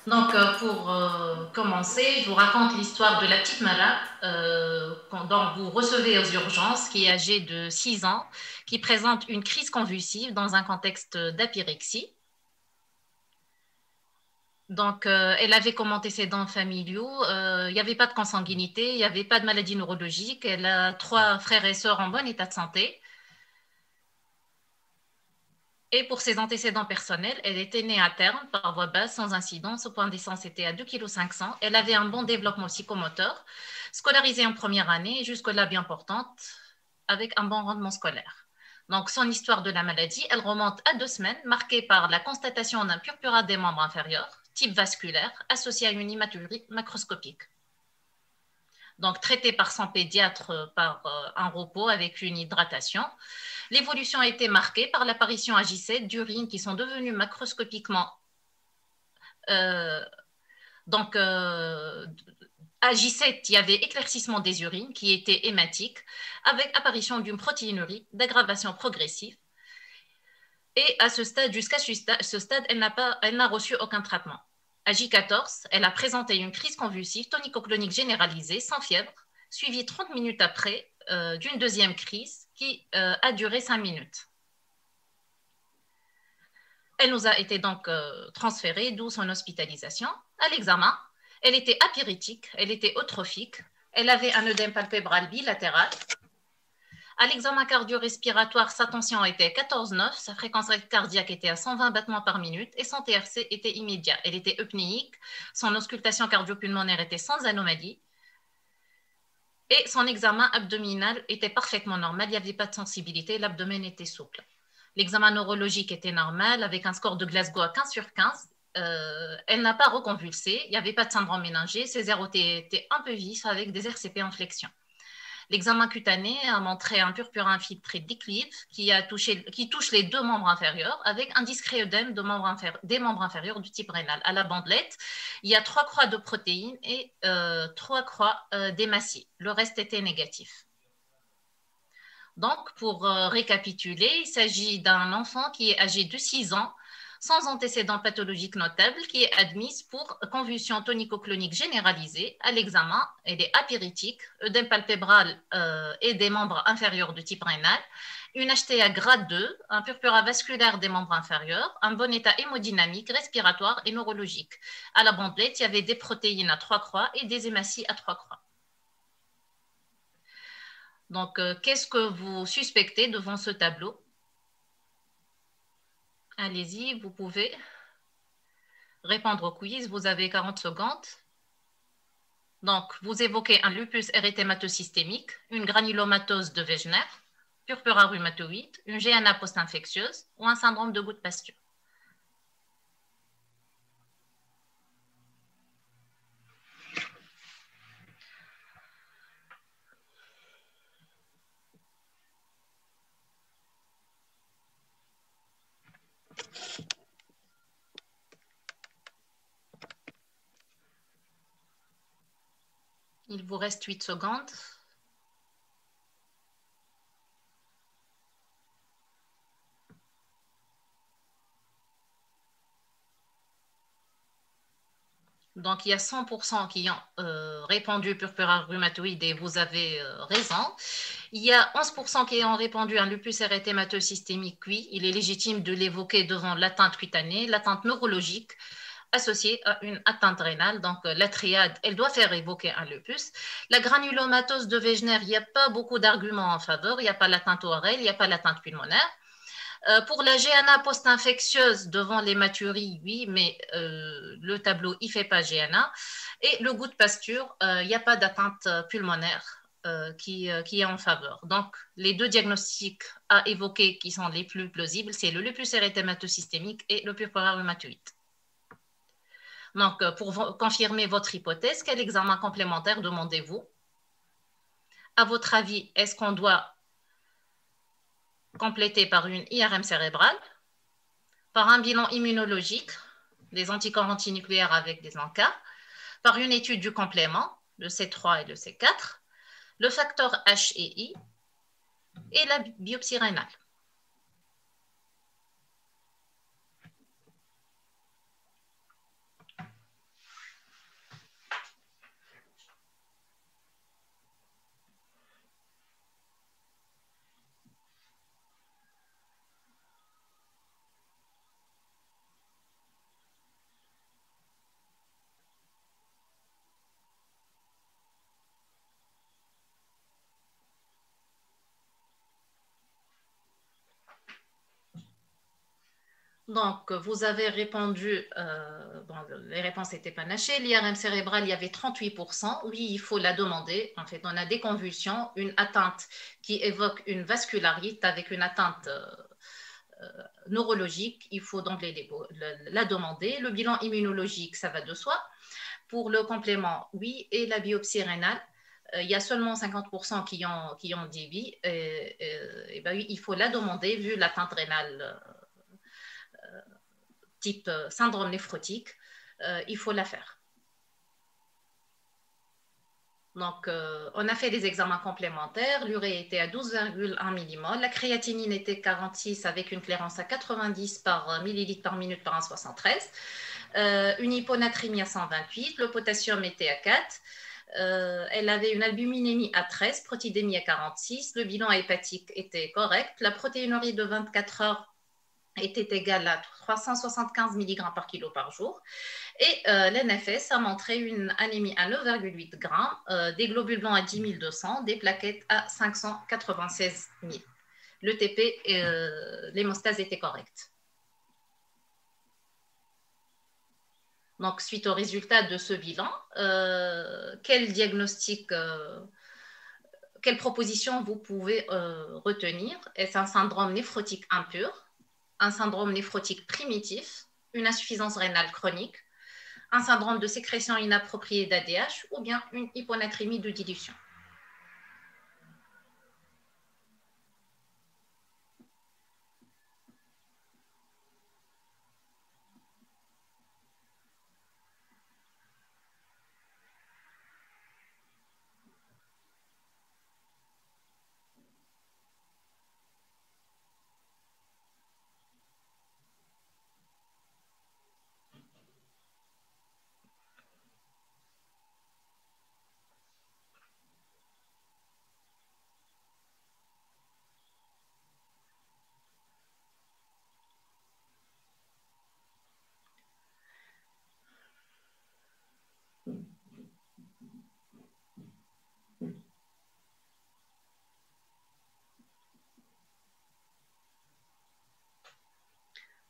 Pour commencer, je vous raconte l'histoire de la petite Mara dont vous recevez aux urgences, qui est âgée de 6 ans, qui présente une crise convulsive dans un contexte d'apyrexie. Elle avait comme antécédents familiaux, il n'y avait pas de consanguinité, il n'y avait pas de maladie neurologique, elle a 3 frères et sœurs en bon état de santé. Et pour ses antécédents personnels, elle était née à terme par voie basse sans incident. Son point d'essence était à 2,5 kg. Elle avait un bon développement psychomoteur, scolarisée en première année, jusque-là bien portante, avec un bon rendement scolaire. Donc, son histoire de la maladie, elle remonte à 2 semaines, marquée par la constatation d'un purpura des membres inférieurs, type vasculaire, associé à une hématurie macroscopique. Donc, traitée par son pédiatre par un repos avec une hydratation. L'évolution a été marquée par l'apparition à J7 d'urines qui sont devenues macroscopiquement. Euh, donc, à J7, il y avait éclaircissement des urines qui étaient hématiques, avec apparition d'une protéinurie d'aggravation progressive. Et à ce stade, jusqu'à ce stade, elle n'a reçu aucun traitement. À J14, elle a présenté une crise convulsive tonico-clonique généralisée sans fièvre, suivie 30 minutes après d'une deuxième crise qui a duré 5 minutes. Elle nous a été donc transférée, d'où son hospitalisation. À l'examen, elle était apyrétique, elle était eutrophique, elle avait un œdème palpébral bilatéral. À l'examen cardio-respiratoire, sa tension était 14,9, sa fréquence cardiaque était à 120 battements par minute et son TRC était immédiat. Elle était eupnéique, son auscultation cardio-pulmonaire était sans anomalie et son examen abdominal était parfaitement normal, il n'y avait pas de sensibilité, l'abdomen était souple. L'examen neurologique était normal avec un score de Glasgow à 15 sur 15. Elle n'a pas reconvulsé, il n'y avait pas de syndrome méningé, ses ROT étaient un peu vifs avec des RCP en flexion. L'examen cutané a montré un purpura infiltré déclive qui touche les 2 membres inférieurs avec un discret œdème des membres inférieurs du type rénal. À la bandelette, il y a 3 croix de protéines et 3 croix d'hématie. Le reste était négatif. Donc, pour récapituler, il s'agit d'un enfant qui est âgé de 6 ans, sans antécédents pathologiques notables, qui est admise pour convulsion tonico-clonique généralisée. À l'examen, elle est apyrétique, œdème palpébral et des membres inférieurs de type rénal, une HTA grade 2, un purpura vasculaire des membres inférieurs, un bon état hémodynamique, respiratoire et neurologique. À la bandelette, il y avait des protéines à 3 croix et des hématies à 3 croix. Donc, qu'est-ce que vous suspectez devant ce tableau? Allez-y, vous pouvez répondre au quiz. Vous avez 40 secondes. Donc, vous évoquez un lupus érythémateux systémique, une granulomatose de Wegener, purpura rhumatoïde, une GNA post-infectieuse ou un syndrome de Gout-Pasteur. Il vous reste 8 secondes. Donc, il y a 100% qui ont répondu purpura rhumatoïde et vous avez raison. Il y a 11% qui ont répondu à un lupus érythémateux systémique. Oui, il est légitime de l'évoquer devant l'atteinte cutanée, l'atteinte neurologique associée à une atteinte rénale. Donc, la triade, elle doit faire évoquer un lupus. La granulomatose de Wegener, il n'y a pas beaucoup d'arguments en faveur. Il n'y a pas l'atteinte ORL, il n'y a pas l'atteinte pulmonaire. Pour la GNA post-infectieuse devant l'hématurie, oui, mais le tableau, il ne fait pas GNA. Et le goût de pasture, il n'y a pas d'atteinte pulmonaire qui est en faveur. Donc, les 2 diagnostics à évoquer qui sont les plus plausibles, c'est le lupus érythémateux systémique et le purpura rhumatoïde. Donc, pour confirmer votre hypothèse, quel examen complémentaire demandez-vous? À votre avis, est-ce qu'on doit compléter par une IRM cérébrale, par un bilan immunologique, des anticorps antinucléaires avec des ANCA, par une étude du complément, le C3 et le C4, le facteur H et I et la biopsie rénale. Donc, vous avez répondu, bon, les réponses étaient panachées. L'IRM cérébrale, il y avait 38%. Oui, il faut la demander. En fait, on a des convulsions, une atteinte qui évoque une vascularite avec une atteinte neurologique. Il faut donc la demander. Le bilan immunologique, ça va de soi. Pour le complément, oui. Et la biopsie rénale, il y a seulement 50% qui ont dit oui. Et ben oui, il faut la demander vu l'atteinte rénale type syndrome néphrotique, il faut la faire. Donc, on a fait des examens complémentaires. L'urée était à 12,1 millimol. La créatinine était 46 avec une clairance à 90 par millilitre par minute par 1,73. Une hyponatrémie à 128. Le potassium était à 4. Elle avait une albuminémie à 13, protidémie à 46. Le bilan hépatique était correct. La protéinurie de 24 heures était égale à 375 mg par kilo par jour. Et l'NFS a montré une anémie à 9,8 grammes, des globules blancs à 10 200, des plaquettes à 596 000. Le TP, l'hémostase était correcte. Donc, suite au résultat de ce bilan, quel diagnostic, quelle proposition vous pouvez retenir? Est-ce un syndrome néphrotique impur, un syndrome néphrotique primitif, une insuffisance rénale chronique, un syndrome de sécrétion inappropriée d'ADH ou bien une hyponatrémie de dilution?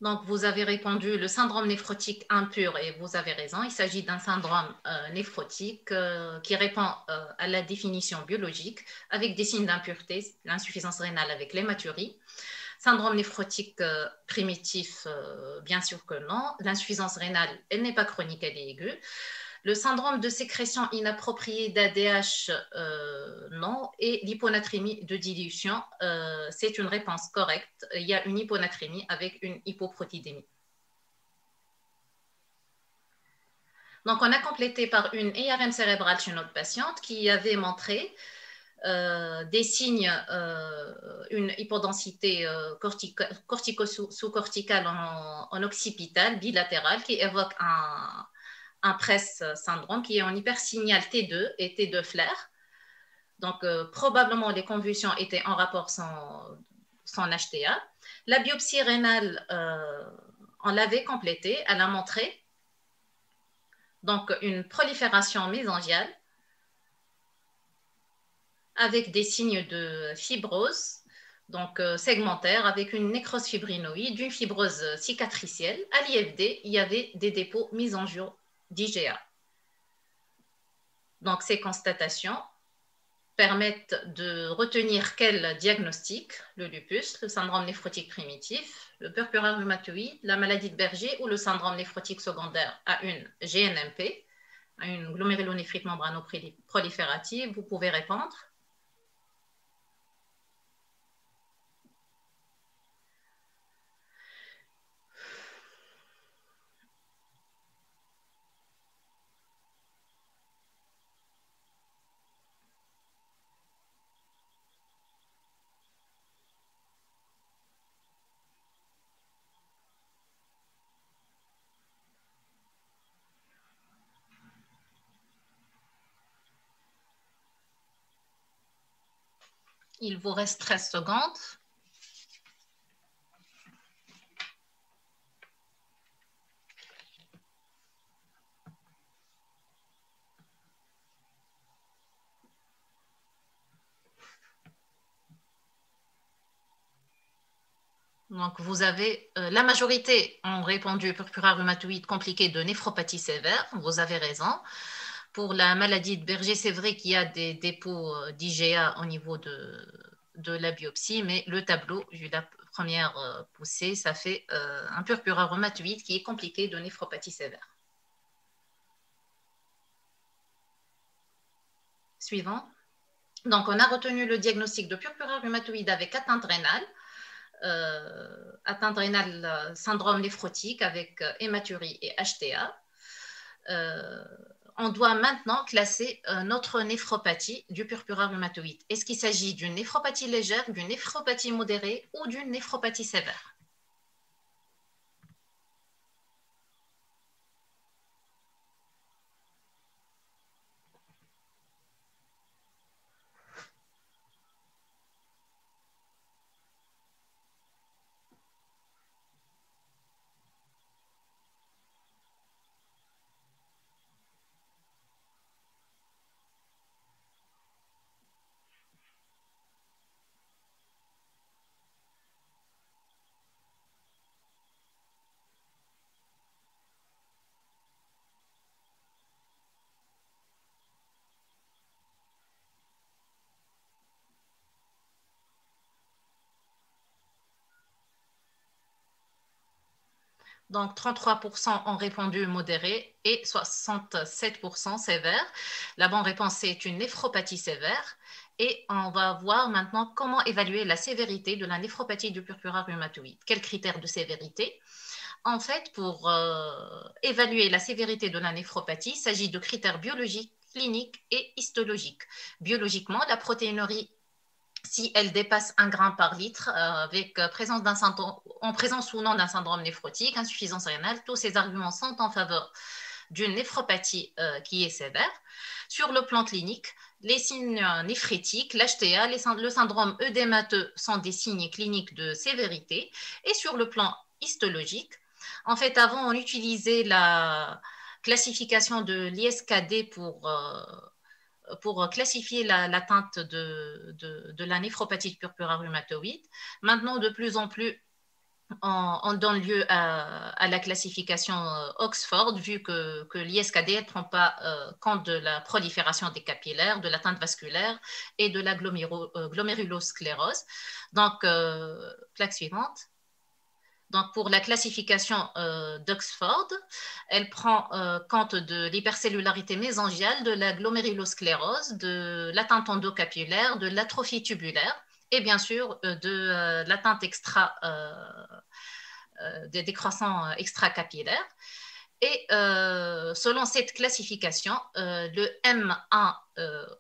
Donc, vous avez répondu le syndrome néphrotique impur et vous avez raison. Il s'agit d'un syndrome néphrotique qui répond à la définition biologique avec des signes d'impureté, l'insuffisance rénale avec l'hématurie. Syndrome néphrotique primitif, bien sûr que non. L'insuffisance rénale, elle n'est pas chronique, elle est aiguë. Le syndrome de sécrétion inappropriée d'ADH, non. Et l'hyponatrémie de dilution, c'est une réponse correcte. Il y a une hyponatrémie avec une hypoprotidémie. Donc, on a complété par une IRM cérébrale chez notre patiente qui avait montré des signes, une hypodensité cortico-sous-corticale en occipital bilatéral qui évoque un PRES syndrome qui est en hypersignal T2 et T2 flair. Donc, probablement, les convulsions étaient en rapport sans HTA. La biopsie rénale, on l'avait complétée, elle a montré donc une prolifération mésangiale avec des signes de fibrose, donc segmentaire, avec une nécrose fibrinoïde, une fibrose cicatricielle. À l'IFD, il y avait des dépôts mésangiaux d'IgA. Donc, ces constatations permettent de retenir quel diagnostic: le lupus, le syndrome néphrotique primitif, le purpura rhumatoïde, la maladie de Berger ou le syndrome néphrotique secondaire à une GNMP, à une glomérulonéphrite membrano-proliférative. Vous pouvez répondre. Il vous reste 13 secondes. Donc, vous avez la majorité ont répondu purpura rhumatoïde compliquée de néphropathie sévère. Vous avez raison. Pour la maladie de Berger, c'est vrai qu'il y a des dépôts d'IgA au niveau de la biopsie, mais le tableau, vu la première poussée, ça fait un purpura rhumatoïde qui est compliqué de néphropathie sévère. Suivant. Donc, on a retenu le diagnostic de purpura rhumatoïde avec atteinte rénale. Atteinte rénale, syndrome néphrotique avec hématurie et HTA. On doit maintenant classer notre néphropathie du purpura rhumatoïde. Est-ce qu'il s'agit d'une néphropathie légère, d'une néphropathie modérée ou d'une néphropathie sévère? Donc, 33% ont répondu modéré et 67% sévère. La bonne réponse, c'est une néphropathie sévère. Et on va voir maintenant comment évaluer la sévérité de la néphropathie du purpura rhumatoïde. Quels critères de sévérité? En fait, pour évaluer la sévérité de la néphropathie, il s'agit de critères biologiques, cliniques et histologiques. Biologiquement, la protéinurie, si elle dépasse 1 gramme par litre, avec en présence ou non d'un syndrome néphrotique, insuffisance rénale, tous ces arguments sont en faveur d'une néphropathie qui est sévère. Sur le plan clinique, les signes néphrétiques, l'HTA, le syndrome œdémateux sont des signes cliniques de sévérité. Et sur le plan histologique, en fait, avant, on utilisait la classification de l'ISKD pour classifier l'atteinte de la néphropathie de purpura rhumatoïde. Maintenant, de plus en plus, on donne lieu à la classification Oxford, vu que l'ISKD ne prend pas compte de la prolifération des capillaires, de l'atteinte vasculaire et de la glomérulosclérose. Donc, plaque suivante. Donc, pour la classification d'Oxford, elle prend compte de l'hypercellularité mésangiale, de la glomérulosclérose, de l'atteinte endocapillaire, de l'atrophie tubulaire et bien sûr de l'atteinte des croissants extracapillaires. Et selon cette classification, le M1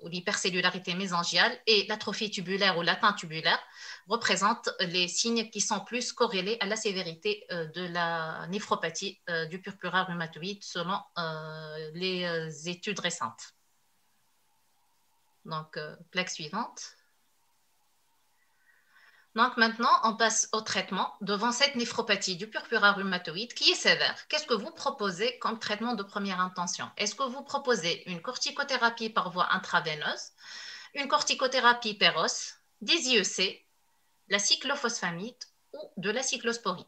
ou l'hypercellularité mésangiale et l'atrophie tubulaire ou l'atteinte tubulaire représentent les signes qui sont plus corrélés à la sévérité de la néphropathie du purpura rhumatoïde selon les études récentes. Donc, plaque suivante. Donc maintenant, on passe au traitement devant cette néphropathie du purpura rhumatoïde qui est sévère. Qu'est-ce que vous proposez comme traitement de première intention? Est-ce que vous proposez une corticothérapie par voie intraveineuse, une corticothérapie péros, des IEC, la cyclophosphamide ou de la cyclosporine?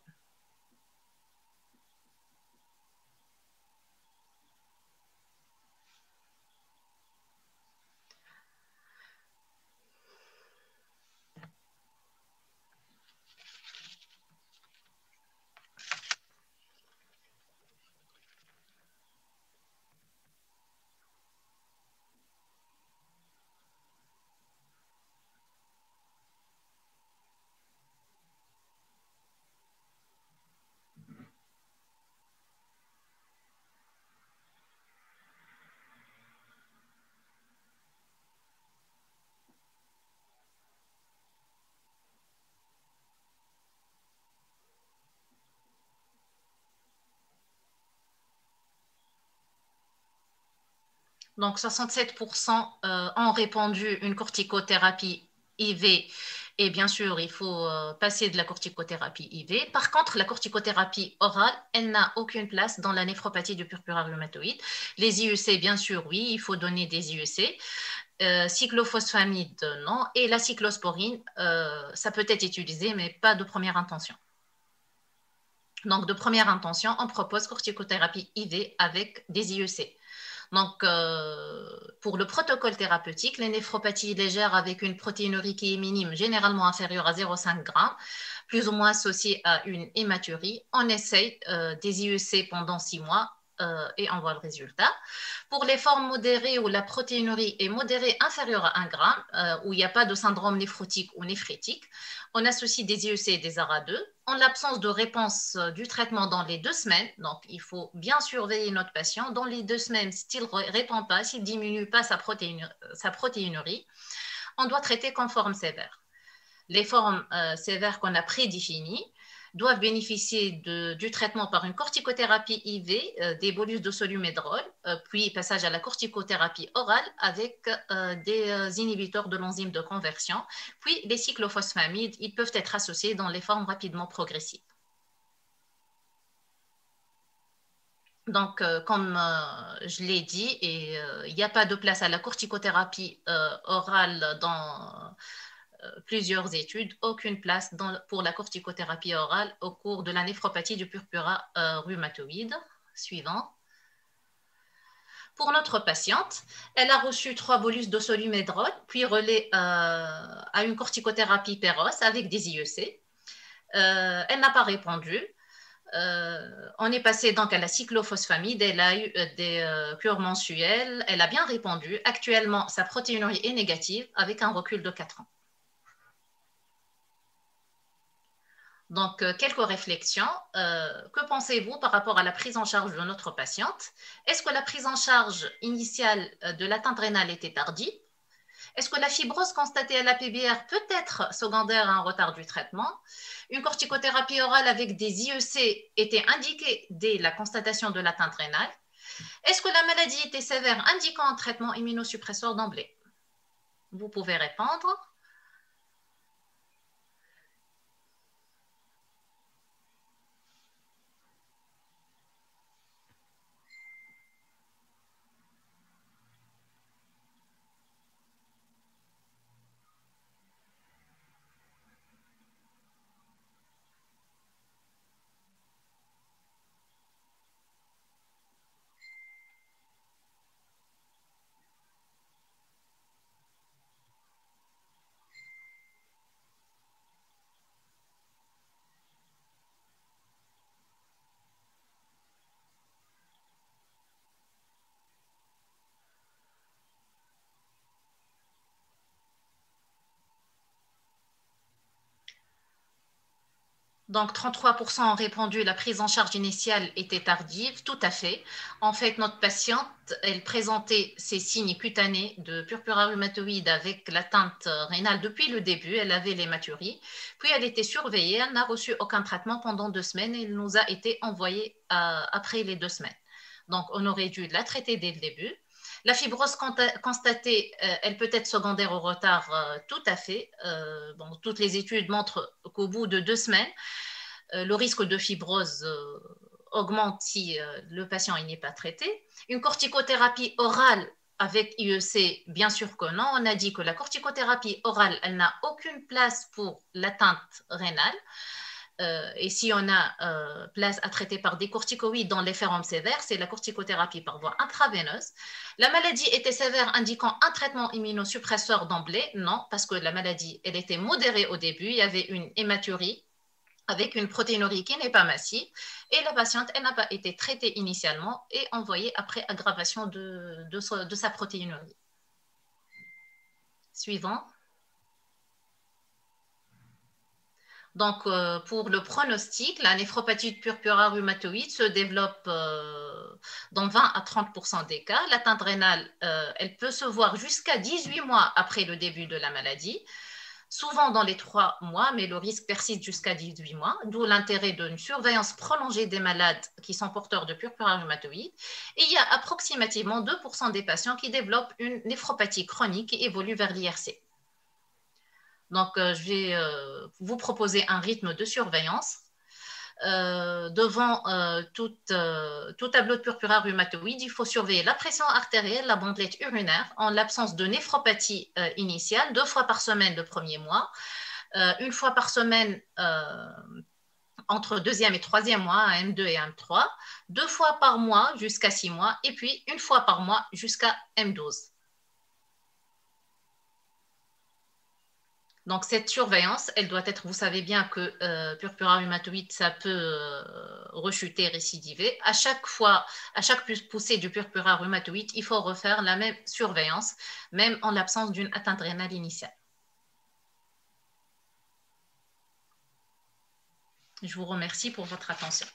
Donc, 67% ont répondu une corticothérapie IV. Et bien sûr, il faut passer de la corticothérapie IV. Par contre, la corticothérapie orale, elle n'a aucune place dans la néphropathie du purpura rhumatoïde. Les IEC, bien sûr, oui, il faut donner des IEC. Cyclophosphamide, non. Et la cyclosporine, ça peut être utilisé, mais pas de première intention. Donc, de première intention, on propose corticothérapie IV avec des IEC. Donc, pour le protocole thérapeutique, les néphropathies légères avec une protéinurie qui est minime, généralement inférieure à 0,5 g, plus ou moins associée à une hématurie, on essaye des IEC pendant 6 mois et on voit le résultat. Pour les formes modérées où la protéinurie est modérée inférieure à 1 g, où il n'y a pas de syndrome néphrotique ou néphrétique, on associe des IEC et des ARA2. En l'absence de réponse du traitement dans les 2 semaines, donc il faut bien surveiller notre patient, dans les 2 semaines, s'il ne répond pas, s'il ne diminue pas sa protéinurie, on doit traiter comme forme sévère. Les formes sévères qu'on a prédéfinies doivent bénéficier du traitement par une corticothérapie IV, des bolus de solumédrol, puis passage à la corticothérapie orale avec des inhibiteurs de l'enzyme de conversion, puis les cyclophosphamide, ils peuvent être associés dans les formes rapidement progressives. Donc, comme je l'ai dit, il n'y a pas de place à la corticothérapie orale dans plusieurs études, aucune place pour la corticothérapie orale au cours de la néphropathie du purpura rhumatoïde. Suivant. Pour notre patiente, elle a reçu 3 bolus de solumédrol, puis relais à une corticothérapie Péros avec des IEC. Elle n'a pas répondu. On est passé donc à la cyclophosphamide, elle a eu des cures mensuelles, elle a bien répondu. Actuellement, sa protéinurie est négative avec un recul de 4 ans. Donc, quelques réflexions. Que pensez-vous par rapport à la prise en charge de notre patiente? Est-ce que la prise en charge initiale de l'atteinte rénale était tardive? Est-ce que la fibrose constatée à la PBR peut être secondaire à un retard du traitement? Une corticothérapie orale avec des IEC était indiquée dès la constatation de l'atteinte rénale? Est-ce que la maladie était sévère indiquant un traitement immunosuppresseur d'emblée? Vous pouvez répondre. Donc, 33% ont répondu la prise en charge initiale était tardive, tout à fait. En fait, notre patiente, elle présentait ses signes cutanés de purpura rhumatoïde avec l'atteinte rénale depuis le début. Elle avait l'hématurie, puis elle était surveillée. Elle n'a reçu aucun traitement pendant 2 semaines et elle nous a été envoyée après les 2 semaines. Donc, on aurait dû la traiter dès le début. La fibrose constatée, elle peut être secondaire au retard, tout à fait. Bon, toutes les études montrent qu'au bout de 2 semaines, le risque de fibrose augmente si le patient n'est pas traité. Une corticothérapie orale avec IEC, bien sûr que non. On a dit que la corticothérapie orale, elle n'a aucune place pour l'atteinte rénale. Et si on a place à traiter par des corticoïdes dans les formes sévères, c'est la corticothérapie par voie intraveineuse. La maladie était sévère, indiquant un traitement immunosuppresseur d'emblée? Non, parce que la maladie, elle était modérée au début. Il y avait une hématurie avec une protéinurie qui n'est pas massive, et la patiente, elle n'a pas été traitée initialement et envoyée après aggravation de sa protéinurie. Suivant. Donc, pour le pronostic, la néphropathie de purpura rhumatoïde se développe dans 20 à 30% des cas. L'atteinte rénale, elle peut se voir jusqu'à 18 mois après le début de la maladie, souvent dans les 3 mois, mais le risque persiste jusqu'à 18 mois, d'où l'intérêt d'une surveillance prolongée des malades qui sont porteurs de purpura rhumatoïde. Et il y a approximativement 2% des patients qui développent une néphropathie chronique qui évolue vers l'IRC. Donc, je vais vous proposer un rythme de surveillance. Devant tout tableau de purpura rhumatoïde, il faut surveiller la pression artérielle, la bandelette urinaire, en l'absence de néphropathie initiale, 2 fois par semaine le premier mois, 1 fois par semaine entre deuxième et troisième mois, M2 et M3, 2 fois par mois jusqu'à 6 mois, et puis 1 fois par mois jusqu'à M12. Donc, cette surveillance, elle doit être, vous savez bien que purpura rhumatoïde, ça peut rechuter, récidiver. À chaque fois, à chaque poussée du purpura rhumatoïde, il faut refaire la même surveillance, même en l'absence d'une atteinte rénale initiale. Je vous remercie pour votre attention.